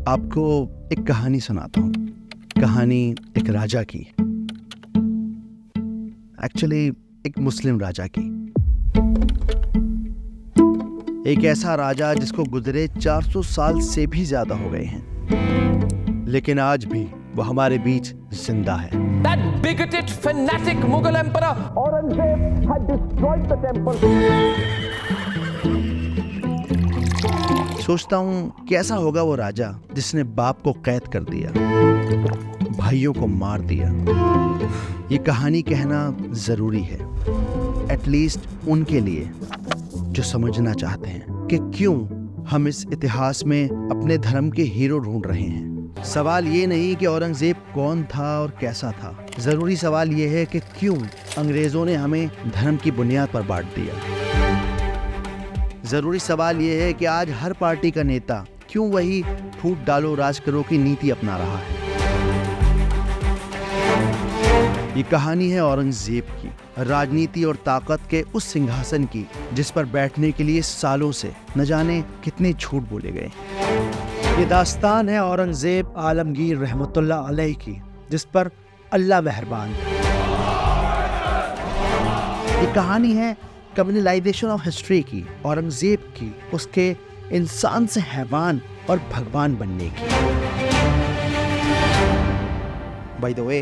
आपको एक कहानी सुनाता हूँ। कहानी एक राजा की, एक्चुअली एक मुस्लिम राजा की। एक ऐसा राजा जिसको गुजरे 400 साल से भी ज्यादा हो गए हैं, लेकिन आज भी वो हमारे बीच जिंदा है। That bigoted, fanatic Mughal emperor Aurangzeb had destroyed the temple. सोचता हूँ कैसा होगा वो राजा जिसने बाप को कैद कर दिया, भाइयों को मार दिया। ये कहानी कहना जरूरी है, एटलीस्ट उनके लिए जो समझना चाहते हैं कि क्यों हम इस इतिहास में अपने धर्म के हीरो ढूंढ रहे हैं। सवाल ये नहीं कि औरंगजेब कौन था और कैसा था, जरूरी सवाल ये है कि क्यों अंग्रेजों ने हमें धर्म की बुनियाद पर बांट दिया। जरूरी सवाल यह है कि आज हर पार्टी का नेता क्यों वही फूट डालो राज करो की नीति अपना रहा है। ये कहानी है औरंगजेब की, राजनीति और ताकत के उस सिंहासन की जिस पर बैठने के लिए सालों से न जाने कितने झूठ बोले गए। ये दास्तान है औरंगजेब आलमगीर रहमतुल्लाह अलैह की, जिस पर अल्लाह मेहरबान। ये कहानी है कम्युनलाइजेशन ऑफ हिस्ट्री की, औरंगजेब की, उसके इंसान से हैवान और भगवान बनने की। बाय द वे,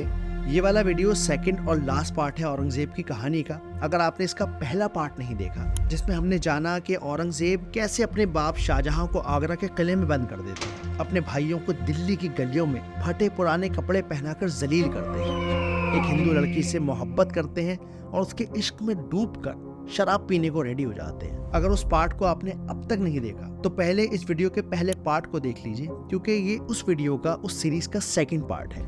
ये वाला वीडियो सेकंड और लास्ट पार्ट है औरंगजेब की कहानी का। अगर आपने इसका पहला पार्ट नहीं देखा, जिसमें हमने जाना कि औरंगजेब कैसे अपने बाप शाहजहां को आगरा के किले में बंद कर देते हैं, अपने भाइयों को दिल्ली की गलियों में फटे पुराने कपड़े पहनाकर जलील करते हैं, एक हिंदू लड़की से मोहब्बत करते हैं और उसके इश्क में डूबकर शराब पीने को रेडी हो जाते हैं। अगर उस पार्ट को आपने अब तक नहीं देखा तो पहले इस वीडियो के पहले पार्ट को देख लीजिए, क्योंकि ये उस वीडियो का उस सीरीज का सेकंड पार्ट है।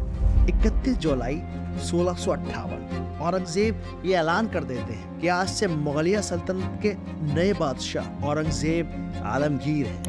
31 जुलाई 1658 औरंगजेब ये ऐलान कर देते हैं कि आज से मुगलिया सल्तनत के नए बादशाह औरंगजेब आलमगीर हैं।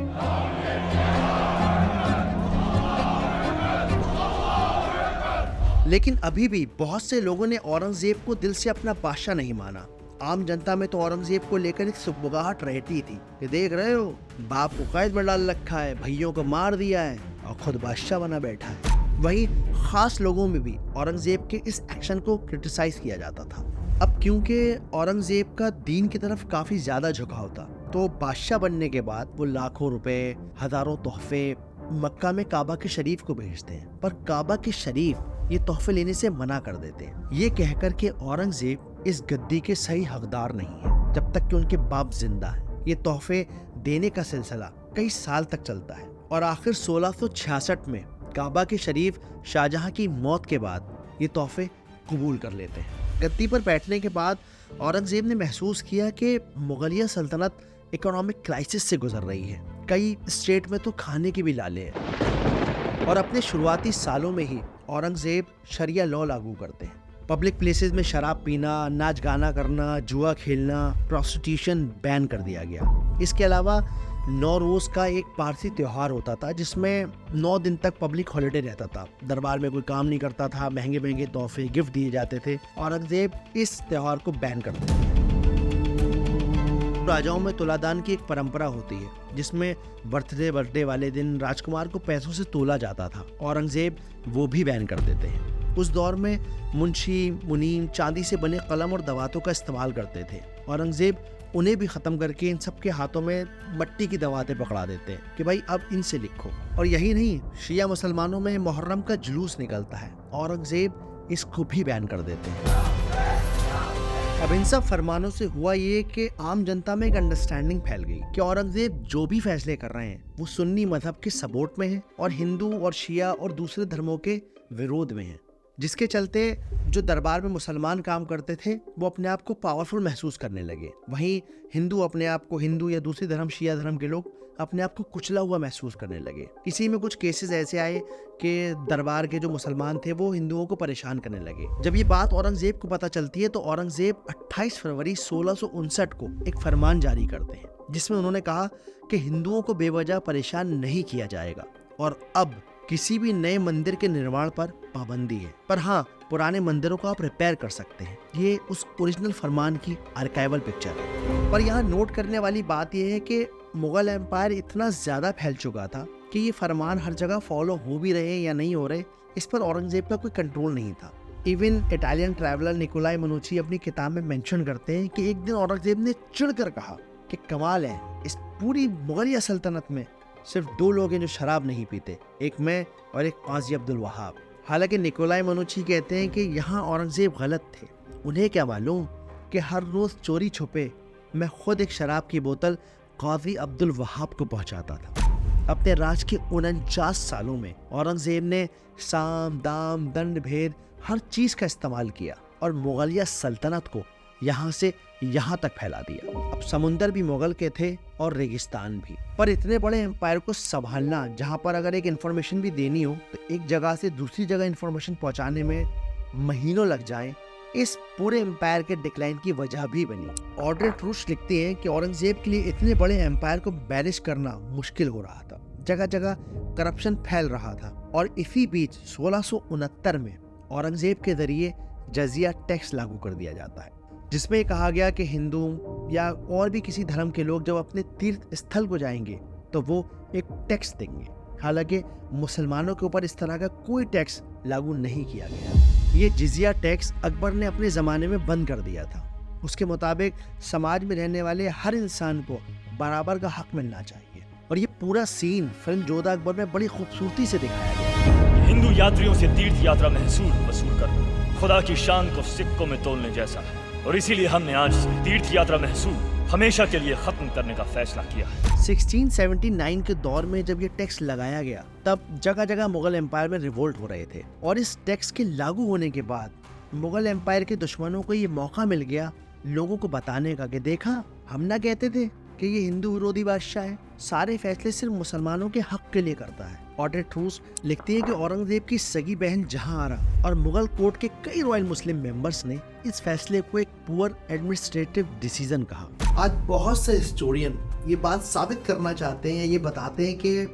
लेकिन अभी भी बहुत से लोगों ने औरंगजेब को दिल से अपना बादशाह नहीं माना। आम जनता में तो औरंगजेब को लेकर एक सुगबुगाहट रहती थी कि देख रहे हो, बाप को कैद में डाल रखा है, भाइयों को मार दिया है और खुद बादशाह बना बैठा है। वहीं खास लोगों में भी औरंगजेब के इस एक्शन को क्रिटिसाइज किया जाता था। अब क्योंकि औरंगजेब का दीन की तरफ काफी ज्यादा झुकाव था, तो बादशाह बनने के बाद वो लाखों रुपए, हजारों तोहफे मक्का में काबा के शरीफ को भेजते हैं, पर काबा के शरीफ ये तोहफे लेने से मना कर देते हैं, ये कहकर के औरंगजेब इस गद्दी के सही हकदार नहीं है जब तक कि उनके बाप जिंदा है। ये तोहफे देने का सिलसिला कई साल तक चलता है और आखिर 1666 में काबा के शरीफ शाहजहां की मौत के बाद ये तोहफे कबूल कर लेते हैं। गद्दी पर बैठने के बाद औरंगजेब ने महसूस किया कि मुगलिया सल्तनत इकोनॉमिक क्राइसिस से गुजर रही है, कई स्टेट में तो खाने की भी लाले हैं, और अपने शुरुआती सालों में ही औरंगजेब शरिया लॉ लागू करते हैं। पब्लिक प्लेसेस में शराब पीना, नाच गाना करना, जुआ खेलना, प्रोस्टिट्यूशन बैन कर दिया गया। इसके अलावा नौरोज का एक पारसी त्योहार होता था जिसमें 9 दिन तक पब्लिक हॉलिडे रहता था, दरबार में कोई काम नहीं करता था, महंगे महंगे तोहफे गिफ्ट दिए जाते थे। औरंगजेब इस त्योहार को बैन करते थे। राजाओं में तुलादान की एक परंपरा होती है जिसमें बर्थडे वाले दिन राजकुमार को पैसों से तोला जाता था। औरंगजेब वो भी बैन कर देते हैं। उस दौर में मुंशी मुनीम चांदी से बने कलम और दवातों का इस्तेमाल करते थे। औरंगजेब उन्हें भी खत्म करके इन सब के हाथों में मट्टी की दवातें पकड़ा देते हैं कि भाई अब इनसे लिखो। और यही नहीं, शिया मुसलमानों में मुहर्रम का जुलूस निकलता है, औरंगजेब इसको भी बैन कर देते हैं। अब इन सब फरमानों से हुआ ये कि आम जनता में एक अंडरस्टैंडिंग फैल गई कि औरंगजेब जो भी फैसले कर रहे हैं वो सुन्नी मजहब के सपोर्ट में है और हिंदू और शिया और दूसरे धर्मों के विरोध में है, जिसके चलते जो दरबार में मुसलमान काम करते थे वो अपने आप को पावरफुल महसूस करने लगे। वहीं हिंदू अपने आप को, हिंदू या दूसरे धर्म शिया धर्म के लोग अपने आप को कुचला हुआ महसूस करने लगे। इसी में कुछ केसेस ऐसे आए कि दरबार के जो मुसलमान थे वो हिंदुओं को परेशान करने लगे। जब ये बात औरंगजेब को पता चलती है तो औरंगजेब 28 फरवरी 1659 को एक फरमान जारी करते हैं जिसमें उन्होंने कहा कि हिंदुओं को बेवजह परेशान नहीं किया जाएगा और अब किसी भी नए मंदिर के निर्माण पर पाबंदी है, पर हाँ, पुराने मंदिरों को आप रिपेयर कर सकते हैं। ये उस ओरिजिनल फरमान की आर्काइवल पिक्चर है। पर यहाँ नोट करने वाली बात यह है कि मुगल एम्पायर इतना ज्यादा फैल चुका था कि कि ये फरमान हर जगह फॉलो हो भी रहे या नहीं हो रहे, इस पर औरंगजेब का कोई कंट्रोल नहीं था। इवन इटालियन ट्रैवलर निकोलाई मनुची अपनी किताब में मेंशन करते हैं कि एक दिन औरंगजेब ने चिढ़कर कहा कि कमाल है, इस पूरी मुगलिया सल्तनत में सिर्फ 2 लोग हैं जो शराब नहीं पीते, एक मैं और एक काजी अब्दुल वहाब। हालांकि निकोलाई मनुची कहते हैं कि यहाँ औरंगजेब गलत थे। उन्हें क्या मालूम कि हर रोज़ चोरी छुपे मैं खुद एक शराब की बोतल काजी अब्दुल वहाब को पहुँचाता था। अपने राज के 49 सालों में औरंगजेब ने साम दाम दंड भेद हर चीज़ का इस्तेमाल किया और मुगलिया सल्तनत को यहाँ से यहाँ तक फैला दिया। अब समुंदर भी मुगल के थे और रेगिस्तान भी, पर इतने बड़े एम्पायर को संभालना, जहाँ पर अगर एक इन्फॉर्मेशन भी देनी हो तो एक जगह से दूसरी जगह इन्फॉर्मेशन पहुँचाने में महीनों लग जाएं, इस पूरे एम्पायर के डिक्लाइन की वजह भी बनी। ऑड्रे टूर्स लिखते हैं कि औरंगजेब के लिए इतने बड़े एम्पायर को मैनेज करना मुश्किल हो रहा था, जगह जगह करप्शन फैल रहा था और इसी बीच 1669 में औरंगजेब के जरिए जजिया टैक्स लागू कर दिया जाता है, जिसमें कहा गया कि हिंदू या और भी किसी धर्म के लोग जब अपने तीर्थ स्थल को जाएंगे तो वो एक टैक्स देंगे। हालांकि मुसलमानों के ऊपर इस तरह का कोई टैक्स लागू नहीं किया गया। ये जिजिया टैक्स अकबर ने अपने ज़माने में बंद कर दिया था। उसके मुताबिक समाज में रहने वाले हर इंसान को बराबर का हक मिलना चाहिए और ये पूरा सीन फिल्म जोधा अकबर में बड़ी खूबसूरती से दिखाया गया। हिंदू यात्रियों से तीर्थ यात्रा महसूल वसूल करना खुदा की शान को सिक्कों में तोलने जैसा है और इसीलिए हमने आज से तीर्थ यात्रा महसूल हमेशा के लिए खत्म करने का फैसला किया है। 1679 के दौर में जब ये टैक्स लगाया गया तब जगह जगह मुगल एम्पायर में रिवोल्ट हो रहे थे और इस टैक्स के लागू होने के बाद मुगल एम्पायर के दुश्मनों को ये मौका मिल गया लोगों को बताने का कि देखा, हम ना कहते थे कि ये हिंदू विरोधी बादशाह है, सारे फैसले सिर्फ मुसलमानों के हक के लिए करता है। ऑड्रे टूर्स लिखती है कि औरंगजेब की सगी बहन जहांआरा और मुगल कोर्ट के कई रॉयल मुस्लिम मेंबर्स ने इस फैसले को एक पुअर एडमिनिस्ट्रेटिव डिसीजन कहा। आज बहुत से हिस्टोरियन ये बात साबित करना चाहते हैं, ये बताते हैं कि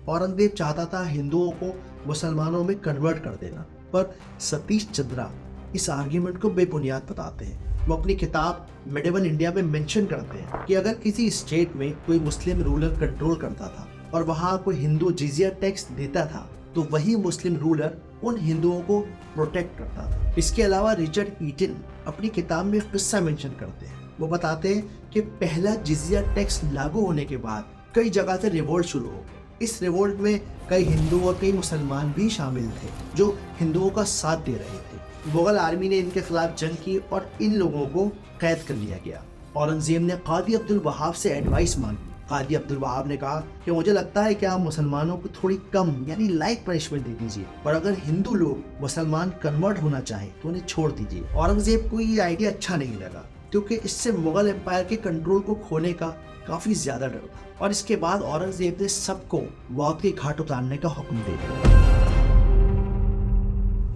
औरंगजेब चाहता था हिंदुओं को मुसलमानों में कन्वर्ट कर देना, पर सतीश चंद्रा इस आर्ग्यूमेंट को बेबुनियाद बताते हैं। वो अपनी किताब मेडिवल इंडिया में मेंशन करते हैं कि अगर किसी स्टेट में कोई मुस्लिम रूलर कंट्रोल करता था और वहाँ कोई हिंदू जिजिया टैक्स देता था तो वही मुस्लिम रूलर उन हिंदुओं को प्रोटेक्ट करता था। इसके अलावा रिचर्ड ईटन अपनी किताब में किस्सा मेंशन करते हैं। वो बताते हैं कि पहला जिजिया टैक्स लागू होने के बाद कई जगह से रिवोल्ट शुरू हो गए। इस रिवोल्ट में कई हिंदू और कई मुसलमान भी शामिल थे जो हिंदुओं का साथ दे रहे थे। मुगल आर्मी ने इनके खिलाफ जंग की और इन लोगों को कैद कर लिया गया। औरंगजेब ने काजी अब्दुल वहाब से एडवाइस मांगी। काजी अब्दुल वहाब ने कहा कि मुझे लगता है कि आप मुसलमानों को थोड़ी कम यानी लाइट पनिशमेंट दे दीजिए और अगर हिंदू लोग मुसलमान कन्वर्ट होना चाहें तो उन्हें छोड़ दीजिए। औरंगजेब को ये आइडिया अच्छा नहीं लगा क्योंकि इससे मुगल एम्पायर के कंट्रोल को खोने का काफी ज्यादा डर था और इसके बाद औरंगजेब ने सबको मौत के घाट उतारने का हुक्म दे दिया।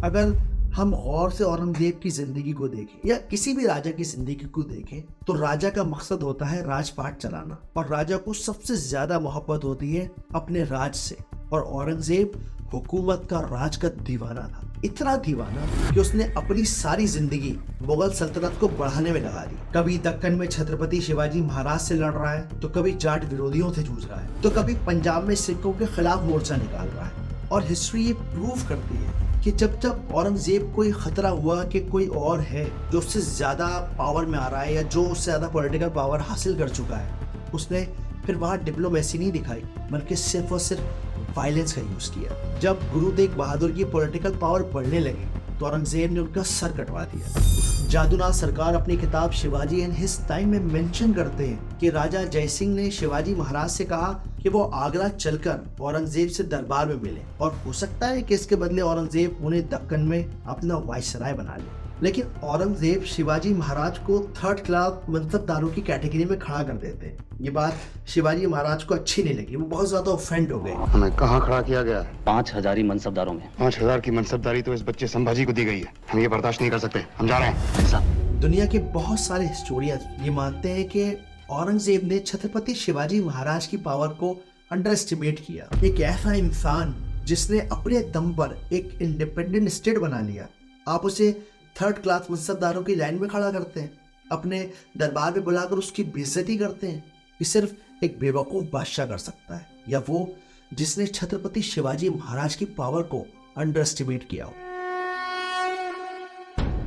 अगर हम गौर से औरंगजेब की जिंदगी को देखें या किसी भी राजा की जिंदगी को देखें तो राजा का मकसद होता है राजपाट चलाना और राजा को सबसे ज्यादा मोहब्बत होती है अपने राज से और औरंगजेब हुकूमत का राज का दीवाना था। इतना दीवाना कि उसने अपनी सारी जिंदगी मुगल सल्तनत को बढ़ाने में लगा दी। कभी दक्कन में छत्रपति शिवाजी महाराज से लड़ रहा है तो कभी जाट विरोधियों से जूझ रहा है तो कभी पंजाब में सिखों के खिलाफ मोर्चा निकाल रहा है। और हिस्ट्री ये प्रूव करती है कि जब जब औरंगजेब को खतरा हुआ कि कोई और है जो उससे ज्यादा पावर में आ रहा है या जो उससे ज्यादा पॉलिटिकल पावर हासिल कर चुका है, उसने फिर वहाँ डिप्लोमेसी नहीं दिखाई बल्कि सिर्फ और सिर्फ वायलेंस का यूज किया। जब गुरु तेग बहादुर की पॉलिटिकल पावर बढ़ने लगी तो औरंगजेब ने उनका सर कटवा दिया। जादूनाथ सरकार अपनी किताब शिवाजी एंड हिज टाइम में मेंशन करते हैं कि राजा जयसिंह ने शिवाजी महाराज से कहा कि वो आगरा चलकर औरंगजेब से दरबार में मिले और हो सकता है कि इसके बदले औरंगजेब उन्हें दक्कन में अपना वाइसराय बना ले। लेकिन औरंगजेब शिवाजी महाराज को थर्ड क्लास मनसबदारों की कैटेगरी में खड़ा कर देते हैं। ये बात शिवाजी महाराज को अच्छी नहीं लगी, वो बहुत ज्यादा ऑफेंड हो गए। हमें कहाँ खड़ा किया गया है? 5000 मनसबदारों में। 5000 की मनसबदारी तो इस बच्चे संभाजी को दी गई है। हम ये बर्दाश्त नहीं कर सकते, हम जा रहे हैं। दुनिया के बहुत सारे हिस्टोरियन ये मानते हैं कि औरंगजेब ने छत्रपति शिवाजी महाराज की पावर को अंडर एस्टिमेट किया। एक ऐसा इंसान जिसने अपने दम पर एक इंडिपेंडेंट स्टेट बना लिया, आप उसे थर्ड क्लास मनसबदारों की लाइन में खड़ा करते हैं, अपने दरबार में बुलाकर उसकी बेइज्जती करते हैं। ये सिर्फ एक बेवकूफ़ बादशाह कर सकता है या वो जिसने छत्रपति शिवाजी महाराज की पावर को अंडर एस्टिमेट किया हो।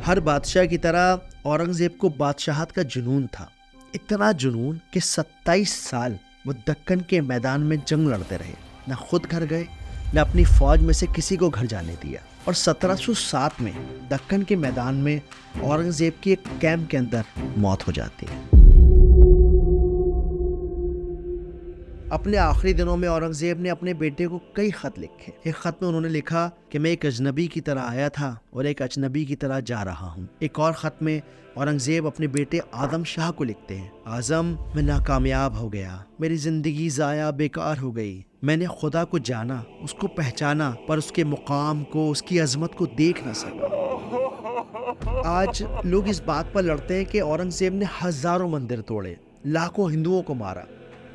हर बादशाह की तरह औरंगजेब को बादशाहत का जुनून था, इतना जुनून कि 27 साल वो दक्कन के मैदान में जंग लड़ते रहे, न खुद घर गए न अपनी फौज में से किसी को घर जाने दिया। और 1707 में दक्कन के मैदान में औरंगजेब की एक कैंप के अंदर मौत हो जाती है। अपने आखिरी दिनों में औरंगजेब ने अपने बेटे को कई खत लिखे। एक खत में उन्होंने लिखा कि मैं एक अजनबी की तरह आया था और एक अजनबी की तरह जा रहा हूँ। एक और खत में औरंगजेब अपने बेटे आजम शाह को लिखते हैं, आजम मैं नाकामयाब हो गया, मेरी जिंदगी जाया बेकार हो गई, मैंने खुदा को जाना, उसको पहचाना, पर उसके मुकाम को, उसकी अजमत को देख न सका। आज लोग इस बात पर लड़ते हैं कि औरंगजेब ने हजारों मंदिर तोड़े, लाखों हिंदुओं को मारा,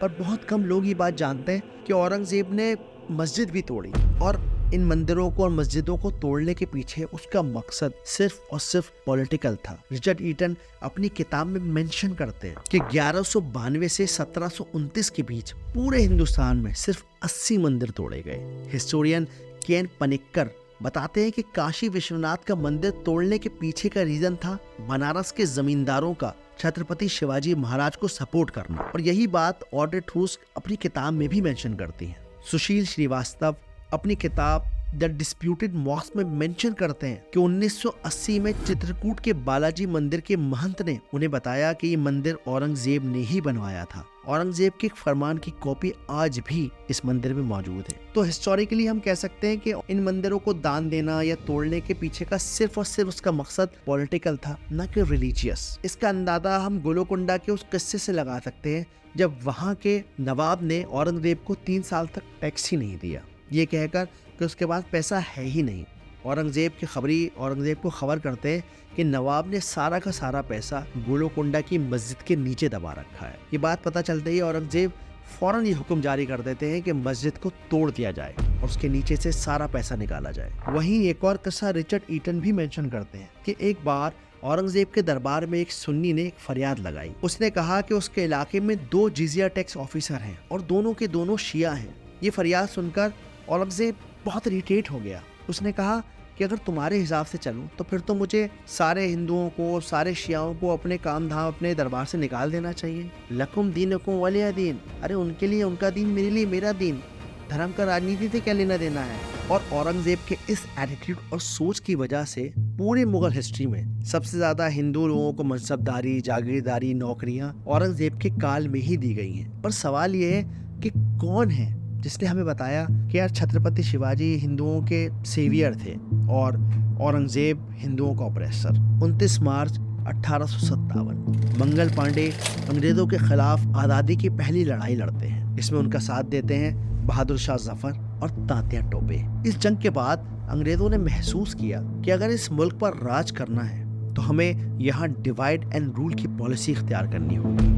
पर बहुत कम लोग ये बात जानते हैं कि औरंगजेब ने मस्जिद भी तोड़ी। और इन मंदिरों को और मस्जिदों को तोड़ने के पीछे उसका मकसद सिर्फ और सिर्फ पॉलिटिकल था। रिचर्ड ईटन अपनी किताब में मेंशन करते हैं कि 1192 से 1729 के बीच पूरे हिंदुस्तान में सिर्फ 80 मंदिर तोड़े गए। हिस्टोरियन केन पनिक्कर बताते हैं कि काशी विश्वनाथ का मंदिर तोड़ने के पीछे का रीजन था बनारस के जमींदारों का छत्रपति शिवाजी महाराज को सपोर्ट करना। और यही बात ऑड्रे ठूस अपनी किताब में भी मेंशन करती हैं। सुशील श्रीवास्तव अपनी किताब द डिस्प्यूटेड मॉस्क में मेंशन करते हैं कि 1980 में चित्रकूट के बालाजी मंदिर के महंत ने उन्हें बताया कि ये मंदिर औरंगजेब ने ही बनवाया था। औरंगजेब के फरमान की कॉपी आज भी इस मंदिर में मौजूद है। तो हिस्टोरिकली हम कह सकते हैं कि इन मंदिरों को दान देना या तोड़ने के पीछे का सिर्फ और सिर्फ उसका मकसद पॉलिटिकल था, न कि रिलीजियस। इसका अंदाजा हम गोलोकोंडा के उस किस्से से लगा सकते हैं जब वहाँ के नवाब ने औरंगजेब को 3 साल तक टैक्स ही नहीं दिया, ये कहकर कि उसके पास पैसा है ही नहीं। औरंगजेब के खबरी औरंगजेब को खबर करते हैं कि नवाब ने सारा का सारा पैसा गोलोकोंडा की मस्जिद के नीचे दबा रखा है। ये बात पता चलते ही औरंगजेब फौरन ये हुक्म जारी कर देते हैं कि मस्जिद को तोड़ दिया जाए और उसके नीचे से सारा पैसा निकाला जाए। वहीं एक और किस्सा रिचर्ड ईटन भी मेंशन करते हैं कि एक बार औरंगजेब के दरबार में एक सुन्नी ने एक फरियाद लगाई। उसने कहा कि उसके इलाके में 2 जिजिया टैक्स ऑफिसर हैं और दोनों के दोनों शिया हैं। ये फरियाद सुनकर औरंगजेब बहुत इरिटेट हो गया। उसने कहा कि अगर तुम्हारे हिसाब से चलूं तो फिर तो मुझे सारे हिंदुओं को, सारे शियाओं को अपने काम धाम अपने दरबार से निकाल देना चाहिए। लकुम दीनुकुम वलिया दीन, अरे उनके लिए उनका दीन, मेरे लिए मेरा दीन, धर्म का राजनीति से क्या लेना देना है। और औरंगजेब के इस एटीट्यूड और सोच की वजह से पूरे मुगल हिस्ट्री में सबसे ज्यादा हिंदू लोगों को मनसबदारी, जागीरदारी, नौकरियां औरंगजेब के काल में ही दी गई हैं। पर सवाल ये है कि कौन है जिसने हमें बताया कि यार छत्रपति शिवाजी हिंदुओं के सेवियर थे और औरंगजेब हिंदुओं का ऑपरेसर। 29 मार्च 1857 मंगल पांडे अंग्रेजों के खिलाफ आज़ादी की पहली लड़ाई लड़ते हैं। इसमें उनका साथ देते हैं बहादुर शाह जफर और तात्या टोपे। इस जंग के बाद अंग्रेजों ने महसूस किया कि अगर इस मुल्क पर राज करना है तो हमें यहाँ डिवाइड एंड रूल की पॉलिसी इख्तियार करनी होगी।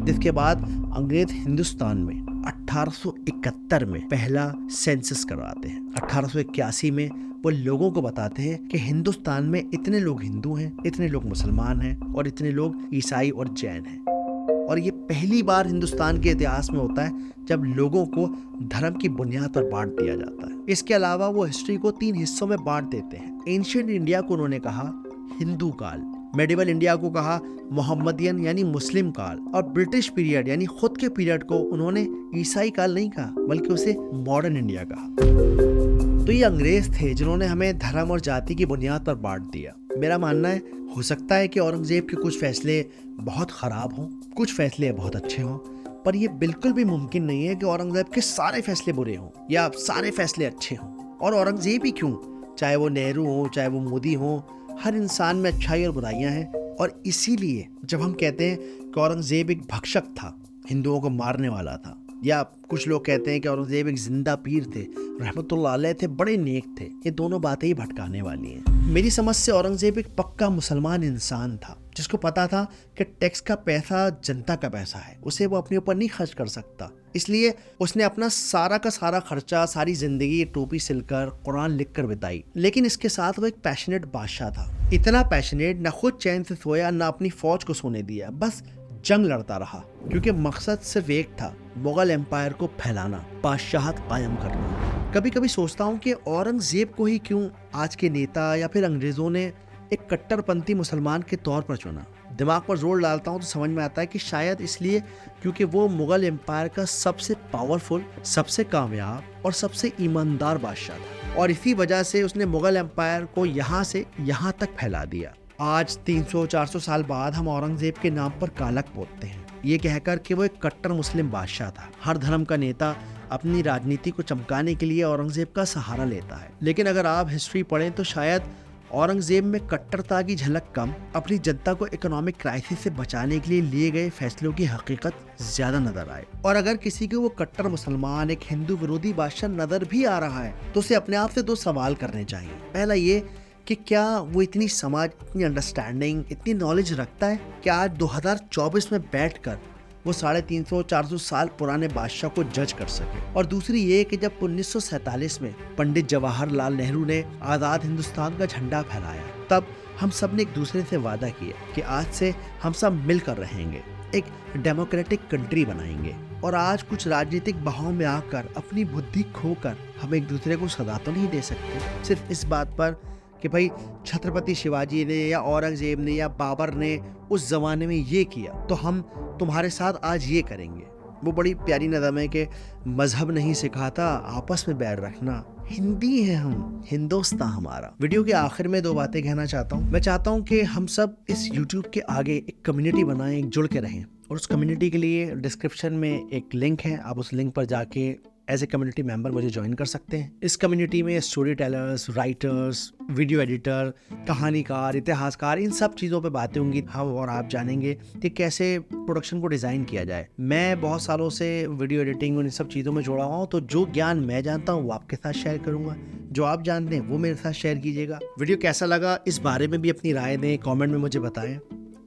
जिसके बाद अंग्रेज हिंदुस्तान में 1871 में पहला सेंसस करवाते हैं। 1881 में वो लोगों को बताते हैं कि हिंदुस्तान में इतने लोग हिंदू हैं, इतने लोग मुसलमान हैं और इतने लोग ईसाई और जैन हैं। और ये पहली बार हिंदुस्तान के इतिहास में होता है जब लोगों को धर्म की बुनियाद पर बांट दिया जाता है। इसके अलावा वो हिस्ट्री को 3 हिस्सों में बांट देते हैं। एंशिएंट इंडिया को उन्होंने कहा हिंदू काल, मेडिवल इंडिया को कहा मोहम्मदियन यानी मुस्लिम काल, और ब्रिटिश पीरियड यानी खुद के पीरियड को उन्होंने ईसाई काल नहीं कहा बल्कि उसे मॉडर्न इंडिया कहा। तो ये अंग्रेज थे जिन्होंने हमें धर्म और जाति की बुनियाद पर बांट दिया। मेरा मानना है हो सकता है कि औरंगजेब के कुछ फैसले बहुत खराब हों, कुछ फैसले बहुत अच्छे हों, पर यह बिल्कुल भी मुमकिन नहीं है कि औरंगजेब के सारे फैसले बुरे हों या सारे फैसले अच्छे हों। और औरंगजेब ही क्यों, चाहे वो नेहरू हो, चाहे वो मोदी हो, हर इंसान में अच्छाई और बुराइयां हैं। और इसीलिए जब हम कहते हैं कि औरंगजेब एक भक्षक था, हिंदुओं को मारने वाला था, या कुछ लोग कहते हैं कि औरंगजेब एक जिंदा पीर थे, रहमतुल्लाह अलैह थे, बड़े नेक थे, ये दोनों बातें ही भटकाने वाली हैं। मेरी समझ से औरंगजेब एक पक्का मुसलमान इंसान था जिसको पता था कि टैक्स का पैसा जनता का पैसा है, उसे वो अपने ऊपर नहीं खर्च कर सकता। इसलिए उसने अपना सारा का सारा खर्चा, सारी जिंदगी टोपी सिलकर, कुरान लिखकर बिताई। लेकिन इसके साथ वो एक पैशनेट बादशाह था, इतना पैशनेट न खुद चैन से सोया, न अपनी फौज को सोने दिया, बस जंग लड़ता रहा, क्योंकि मकसद सिर्फ एक था, मुगल एम्पायर को फैलाना, बादशाहत कायम करना। कभी कभी सोचता हूँ कि औरंगजेब को ही क्यों आज के नेता या फिर अंग्रेजों ने एक कट्टरपंथी मुसलमान के तौर पर चुना। दिमाग पर जोर डालता हूँ तो समझ में आता है कि शायद इसलिए क्योंकि वो मुगल एम्पायर का सबसे पावरफुल, सबसे कामयाब और सबसे ईमानदार बादशाह था, और इसी वजह से उसने मुगल एम्पायर को यहाँ से यहाँ तक फैला दिया। आज 300-400 साल बाद हम औरंगजेब के नाम पर कालक पोतते हैं, ये कहकर कि वो एक कट्टर मुस्लिम बादशाह था। हर धर्म का नेता अपनी राजनीति को चमकाने के लिए औरंगजेब का सहारा लेता है, लेकिन अगर आप हिस्ट्री पढ़ें तो शायद औरंगजेब में कट्टरता की झलक कम, अपनी जनता को इकोनॉमिक क्राइसिस से बचाने के लिए लिए गए फैसलों की हकीकत ज्यादा नजर आए। और अगर किसी को वो कट्टर मुसलमान, एक हिंदू विरोधी बादशाह नजर भी आ रहा है तो उसे अपने आप से 2 सवाल करने चाहिए। पहला ये कि क्या वो इतनी समझ, इतनी अंडरस्टैंडिंग, इतनी नॉलेज रखता है कि आज 2024 में बैठकर वो 350-400 साल पुराने बादशाह को जज कर सके। और दूसरी ये कि जब 1947 में पंडित जवाहरलाल नेहरू ने आज़ाद हिंदुस्तान का झंडा फहराया, तब हम सब ने एक दूसरे से वादा किया कि आज से हम सब मिलकर रहेंगे, एक डेमोक्रेटिक कंट्री बनाएंगे। और आज कुछ राजनीतिक बहाव में आकर अपनी बुद्धि खोकर हम एक दूसरे को सदा तो नहीं दे सकते, सिर्फ इस बात पर कि भाई छत्रपति शिवाजी ने या औरंगजेब ने या बाबर ने उस जमाने में ये किया तो हम तुम्हारे साथ आज ये करेंगे। वो बड़ी प्यारी नज़म है कि मजहब नहीं सिखाता आपस में बैर रखना, हिंदी है हम, हिंदुस्तान हमारा। वीडियो के आखिर में 2 बातें कहना चाहता हूँ। मैं चाहता हूँ कि हम सब इस YouTube के आगे एक कम्युनिटी बनाएं, एक जुड़ के रहें, और उस कम्युनिटी के लिए डिस्क्रिप्शन में एक लिंक है, आप उस लिंक पर जाके एज ए कम्युनिटी मेंबर मुझे ज्वाइन कर सकते हैं। इस कम्युनिटी में story tellers, writers, video editor, कहानीकार, इतिहासकार, इन सब चीज़ों पे बातें होंगी। हम और आप जानेंगे कि कैसे प्रोडक्शन को डिज़ाइन किया जाए। मैं बहुत सालों से वीडियो एडिटिंग और इन सब चीज़ों में जुड़ा हुआ हूँ, तो जो ज्ञान मैं जानता हूँ वो आपके साथ शेयर करूँगा, जो आप जानते हैं वो मेरे साथ शेयर कीजिएगा। वीडियो कैसा लगा इस बारे में भी अपनी राय दें, कॉमेंट में मुझे बताएं।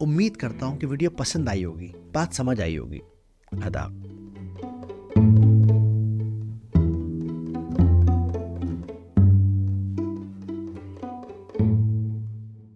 उम्मीद करता हूँ कि वीडियो पसंद आई होगी, बात समझ आई होगी। आदाब।